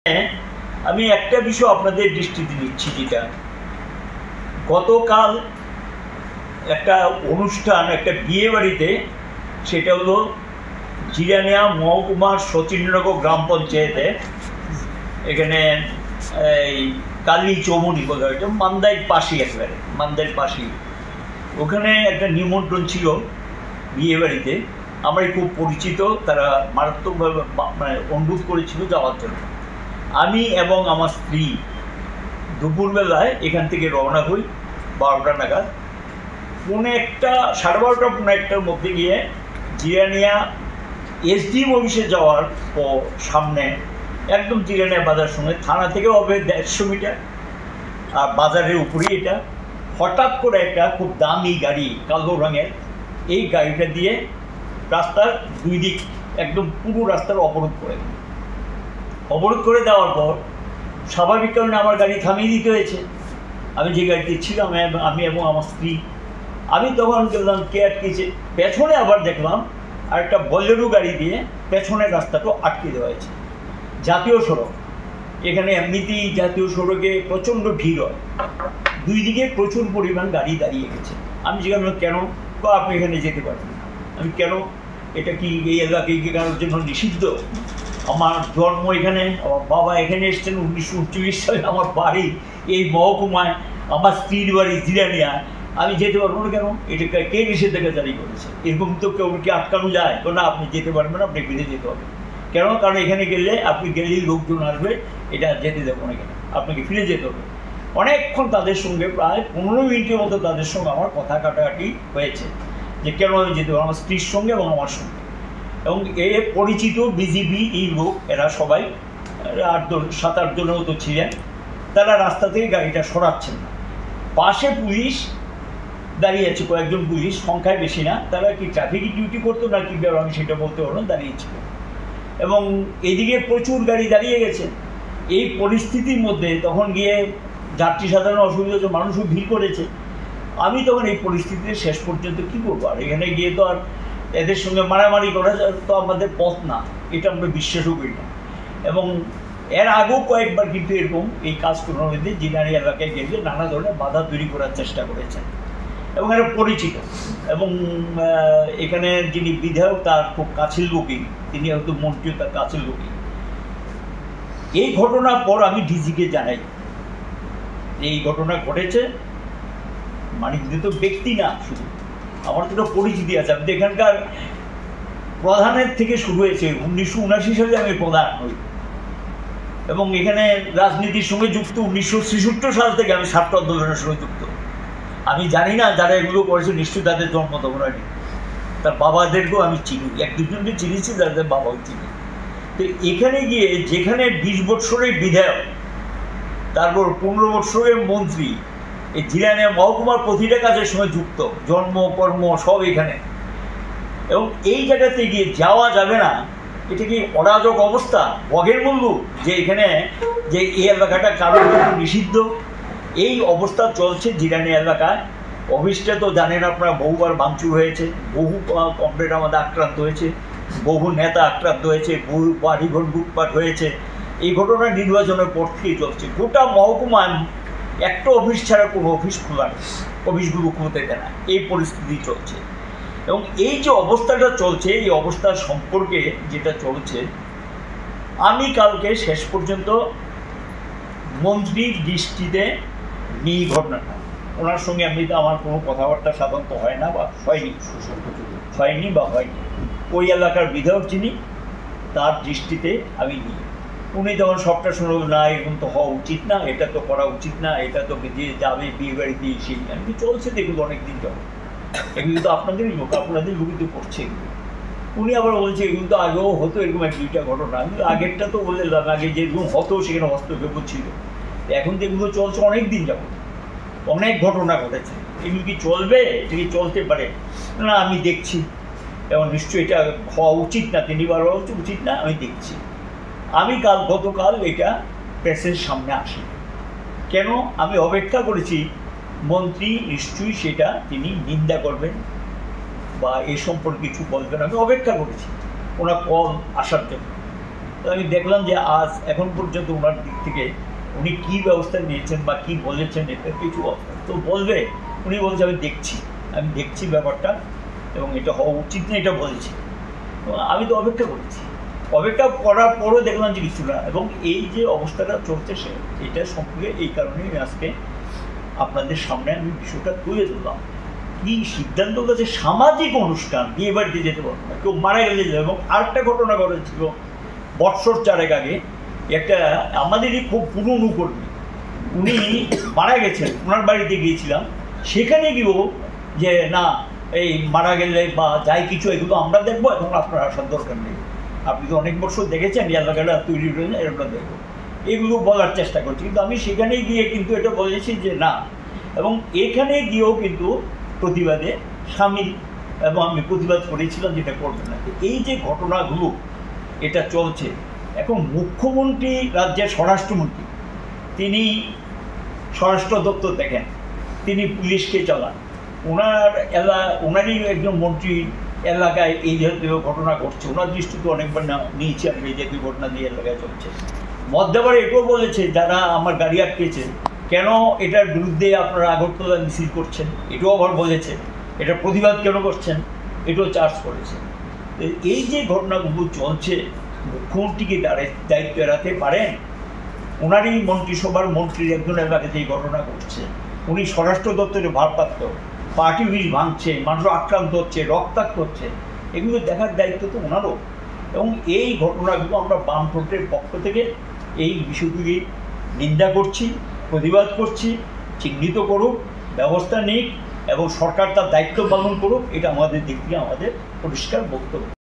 আমি একটা বিষয় আপনাদের দৃষ্টিতে দিচ্ছি, যেটা গতকাল একটা অনুষ্ঠান, একটা বিয়ে বাড়িতে, সেটা হলো জিরানিয়া মহকুমার সচিননগর গ্রাম পঞ্চায়েতে, এখানে এই কালী চৌমুনি কোথাও, এটা মান্দাইয়ের পাশেই, একেবারে মান্দাইয়ের পাশেই। ওখানে একটা নিমন্ত্রণ ছিল বিয়ে বাড়িতে, আমারই খুব পরিচিত, তারা মারাত্মকভাবে মানে অনুরোধ করেছিল যাওয়ার জন্য। আমি এবং আমার স্ত্রী দুপুরবেলায় এখান থেকে রওনা হই 12টা নাগাদ। সাড়ে 12টা 1:15টার মধ্যে গিয়ে জিরানিয়া এসডিএম অফিসে যাওয়ার পর সামনে একদম জিরানিয়া বাজার সঙ্গে থানা থেকে হবে 150 মিটার, আর বাজারের উপরেই এটা। হঠাৎ করে একটা খুব দামি গাড়ি, কালো রঙের, এই গাড়িটা দিয়ে রাস্তার দুই দিক একদম পুরো রাস্তার অবরোধ করে দেওয়ার পর স্বাভাবিক কারণে আমার গাড়ি থামিয়ে দিতে হয়েছে। আমি যে গাড়িতে ছিলাম, আমি এবং আমার স্ত্রী, আমি তখন গেলাম কে আটকেছে, পেছনে আবার দেখলাম আরেকটা বলেরো গাড়ি দিয়ে পেছনের রাস্তাটা আটকে দেওয়া হয়েছে। জাতীয় সড়ক, এখানে এমনিতেই জাতীয় সড়কে প্রচণ্ড ভিড় হয়, দুই দিকে প্রচুর পরিমাণ গাড়ি দাঁড়িয়ে গেছে। আমি জিজ্ঞাসা কেন, বা আপনি এখানে যেতে পারবেন। আমি কেন, এটা কি এই এলাকায় কারোর জন্য নিষিদ্ধ? আমার জন্ম এখানে, আমার বাবা এখানে এসছেন 1939 সালে, আমার বাড়ি এই মহকুমায়, আমার স্ত্রীর বাড়ি জিরানিয়া, আমি যেতে পারবো না কেন? এটা কে নিষেধাজ্ঞা জারি করেছে? এরকম তো কেউ কি আটকানো যায়? তো না, আপনি যেতে পারবেন না, আপনি ফিরে যেতে হবে। কেন? কারণ এখানে গেলে আপনি গেলেই লোকজন আসবে, এটা যেতে দেবো না কেন, আপনাকে ফিরে যেতে হবে। অনেকক্ষণ তাদের সঙ্গে, প্রায় 15 মিনিটের মতো তাদের সঙ্গে আমার কথা কাটাকাটি হয়েছে যে কেন আমি যেতে পারবো, আমার স্ত্রীর সঙ্গে এবং আমার সঙ্গে। এবং পরিচিত বিজিবি এই লোক, এরা সবাই 7-8 জনের মতো ছিলেন। তারা রাস্তা থেকে গাড়িটা সরাচ্ছেন না। পাশে পুলিশ দাঁড়িয়ে আছে, কয়েকজন পুলিশ, সংখ্যায় বেশি না। তারা কি ট্রাফিক ডিউটি করতো না কি ব্যাপার আমি সেটা বলতে পারবো না, দাঁড়িয়েছিল। এবং এদিকে প্রচুর গাড়ি দাঁড়িয়ে গেছে। এই পরিস্থিতির মধ্যে তখন গিয়ে যাত্রী সাধারণ অসুবিধা হচ্ছে, মানুষও ভিড় করেছে। আমি তখন এই পরিস্থিতিতে শেষ পর্যন্ত কী করবো, আর এখানে গিয়ে তো আর এদের সঙ্গে মারামারি করা তো আমাদের পথ না, এটা আমরা বিশ্বাসও করি না। এবং এর আগেও কয়েকবার কিন্তু এরকম এই কাজ মধ্যে জিরানিয়া এলাকায় গেলে নানা ধরনের বাধা তৈরি করার চেষ্টা করেছেন, এবং এরা পরিচিত। এবং এখানে যিনি বিধায়ক, তার খুব কাছের লোকই, তিনি হয়তো মন্ত্রী, তার কাছের লোকই। এই ঘটনার পর আমি ডিজিকে জানাই এই ঘটনা ঘটেছে। মানে তো ব্যক্তি না, শুধু আমার তো পরিচিতি আছে। আমি তো এখানকার প্রধানের থেকে শুরু হয়েছে, 1979 সালে আমি প্রধান হই, এবং এখানে রাজনীতির সঙ্গে যুক্ত 1966 সাল থেকে আমি ছাত্র আন্দোলনের সঙ্গে যুক্ত। আমি জানি না যারা এগুলো করেছে নিশ্চয়ই তাদের জন্ম তখন হয়নি, তার বাবাদেরকেও আমি চিনি, 1-2 জনকে চিনিছি, তাদের বাবাও চিনি। তো এখানে গিয়ে যেখানে 20 বৎসরের বিধায়ক, তারপর 15 বৎসরের মন্ত্রী, এই জিরানিয়া মহকুমার প্রতিটা কাজের সঙ্গে যুক্ত, জন্ম কর্ম সব এখানে, এবং এই জায়গাতে গিয়ে যাওয়া যাবে না, এটা কি অরাজক অবস্থা, বগের মূল্য, যে এখানে যে এই এলাকাটা কারোর জন্য নিষিদ্ধ, এই অবস্থা চলছে জিরানিয়া এলাকায়। অফিসটা তো জানেন আপনারা, বহুবার ভাঙচুর হয়েছে, বহু কমরেড আমাদের আক্রান্ত হয়েছে, বহু নেতা আক্রান্ত হয়েছে, বহু বাড়িঘর লুটপাট হয়েছে। এই ঘটনা নির্বাচনের পর থেকেই চলছে। গোটা মহকুমায় একটা অফিস ছাড়া কোনো অফিস খোলা নেই, অফিসগুলো খুলতে দেয় না, এই পরিস্থিতি চলছে। এবং এই যে অবস্থাটা চলছে, এই অবস্থার সম্পর্কে যেটা চলছে, আমি কালকে শেষ পর্যন্ত মন্ত্রীর দৃষ্টিতে নিয়ে ঘটনাটা, ওনার সঙ্গে এমনিতে আমার কোনো কথাবার্তা সাধারণত হয় না, বা হয়নি, ওই এলাকার বিধায়ক যিনি, তার দৃষ্টিতে আমি নিই। উনি তখন সবটা শুনে, না এরকম তো হওয়া উচিত না, এটা তো করা উচিত না, এটা তো যে যাবে বিয়ে বাড়িতে, সেই আমি চলছে দেখুন অনেকদিন যাবে, এগুলো তো আপনাদেরই লোক, আপনাদের লোকই তো করছে এগুলো। উনি আবার বলছে এগুলো তো আগেও হতো, এরকম 1-2টা ঘটনা। আমি আগেরটা তো বললাম, আগে যেরকম হতো সেখানে হস্তক্ষেপ ছিল, এখন তো এগুলো চলছে অনেক দিন যাবো, অনেক ঘটনা ঘটেছে, এগুলো কি চলবে? এটা কি চলতে পারে না? আমি দেখছি, এবং নিশ্চয়ই এটা হওয়া উচিত না, 3বার হওয়া উচিত না, আমি দেখছি। আমি গতকাল এটা প্রেসের সামনে আসি কেন? আমি অপেক্ষা করেছি মন্ত্রী নিশ্চয়ই সেটা তিনি নিন্দা করবেন বা এ সম্পর্কে কিছু বলবেন, আমি অপেক্ষা করেছি ওনার কল আসার জন্য। তো আমি দেখলাম যে আজ এখন পর্যন্ত ওনার দিক থেকে উনি কী ব্যবস্থা নিয়েছেন বা কী বলেছেন এটা কিছু তো বলবে। উনি বলছে আমি দেখছি ব্যাপারটা এবং এটা হওয়া উচিত না এটা বলছি। তো আমি তো অপেক্ষা করেছি, অপেক্ষা করার পরও দেখলাম যে কিছু না। এবং এই যে অবস্থাটা চলছে এটা সম্পর্কে এই কারণেই আজকে আপনাদের সামনে আমি বিষয়টা তুলে ধরলাম। কী সিদ্ধান্ত হচ্ছে সামাজিক অনুষ্ঠান, বিয়ে বাড়িতে যেতে পারবো না, কেউ মারা গেলে যেতে। এবং আরেকটা ঘটনা ঘটেছিল বৎসর 4 আগে, একটা আমাদেরই খুব পুরনো কর্মী, উনি মারা গেছেন, ওনার বাড়িতে গিয়েছিলাম। সেখানে গিয়েও যে না এই মারা গেলে বা যাই কিছু এগুলো আমরা দেখবো, এখন আপনার আসার দরকার নেই, আপনি তো অনেক বছর দেখেছেন এই এলাকাটা তৈরি হয়েছে, এরকম দেখবো, এগুলো বলার চেষ্টা করছি। কিন্তু আমি সেখানে গিয়ে কিন্তু এটা বলেছি যে না, এবং এখানে গিয়েও কিন্তু প্রতিবাদে সামিল, এবং আমি প্রতিবাদ করেছিলাম যেটা করবে না। এই যে ঘটনাগুলো এটা চলছে, এখন মুখ্যমন্ত্রী, রাজ্যের স্বরাষ্ট্রমন্ত্রী, তিনি স্বরাষ্ট্র দপ্তর দেখেন, তিনি পুলিশকে চালান, ওনারই একজন মন্ত্রী এলাকায় এই জাতীয় ঘটনা ঘটছে, ওনার দৃষ্টিতে অনেকবার নিয়েছি আমি এই জাতীয় ঘটনা দিয়ে এলাকায় চলছে। মধ্যবার এটাও বলেছে যারা আমার গাড়ি আটকেছে কেন এটার বিরুদ্ধে আপনারা আগরতলা মিছিল করছেন, এটাও আবার বলেছে, এটা প্রতিবাদ কেন করছেন, এটাও চার্জ করেছে। এই যে ঘটনাগুলো চলছে, মুখ্যমন্ত্রীকে দায়িত্ব এড়াতে পারেন? ওনারই মন্ত্রিসভার মন্ত্রীর একজন এলাকাতে এই ঘটনা ঘটছে, উনি স্বরাষ্ট্র দপ্তরে ভারপ্রাপ্ত, পার্টি অফিস ভাঙছে, মানুষ আক্রান্ত হচ্ছে, রক্তাক্ত হচ্ছে, এগুলো দেখার দায়িত্ব তো ওনারও। এবং এই ঘটনাগুলো আমরা বামফ্রন্টের পক্ষ থেকে এই বিষয়গুলি নিন্দা করছি, প্রতিবাদ করছি। চিহ্নিত করুক, ব্যবস্থা নিক এবং সরকার তার দায়িত্ব পালন করুক, এটা আমাদের দিক থেকে আমাদের পরিষ্কার বক্তব্য।